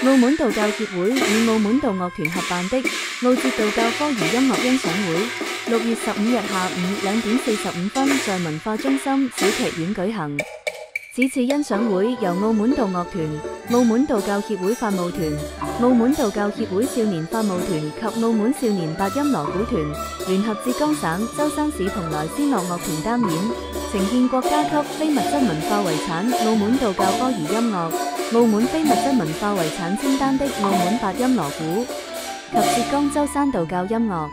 澳門道教協會與澳門道樂團合辦的澳節道教科儀音樂欣賞會，6月15日下午2點45分在文化中心小劇院舉行。此次欣賞會由澳門道樂團、澳門道教協會法務團、澳門道教協會少年法務團及澳門少年八音鑼鼓團聯合浙江省舟山市蓬萊仙樂樂團擔演，呈現國家級非物質文化遺產澳門道教科儀音樂、澳門非物質文化遺產清單的澳門八音鑼鼓及浙江舟山道教音樂。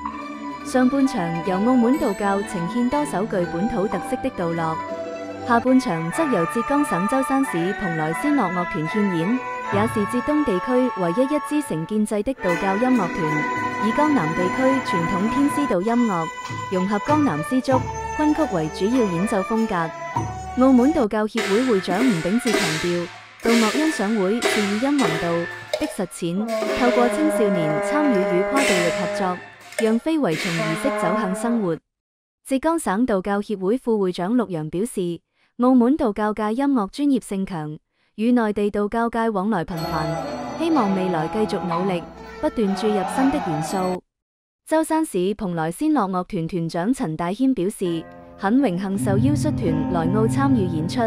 上半場由澳門道教呈現多首具本土特色的道樂，下半場則由浙江省舟山市蓬萊仙樂樂團獻演，也是浙東地區唯一一支承建制的道教音樂團，以江南地區傳統天師道音樂融合江南絲竹、昆曲為主要演奏風格。澳門道教協會會長吳炳志強調，道樂欣賞會是以音弘道的實踐，透過青少年參與與跨地域合作，讓非遺從儀式走向生活。浙江省道教協會副會長陸陽表示，澳門道教界音樂專業性強，與內地道教界往來頻繁，希望未來繼續努力，不斷注入新的元素。舟山市蓬萊仙樂樂團團長陳大謙表示，很榮幸受邀率團來澳參與演出，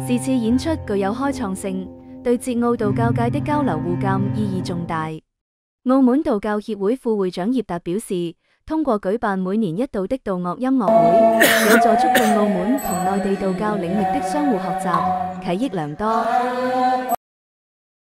是次演出具有開創性，對浙澳道教界的交流互鑒意義重大。澳門道教協會副會長葉達表示，通過舉辦每年一度的道樂音樂會，有助促進澳門同內地道教領域的相互學習，啟益良多。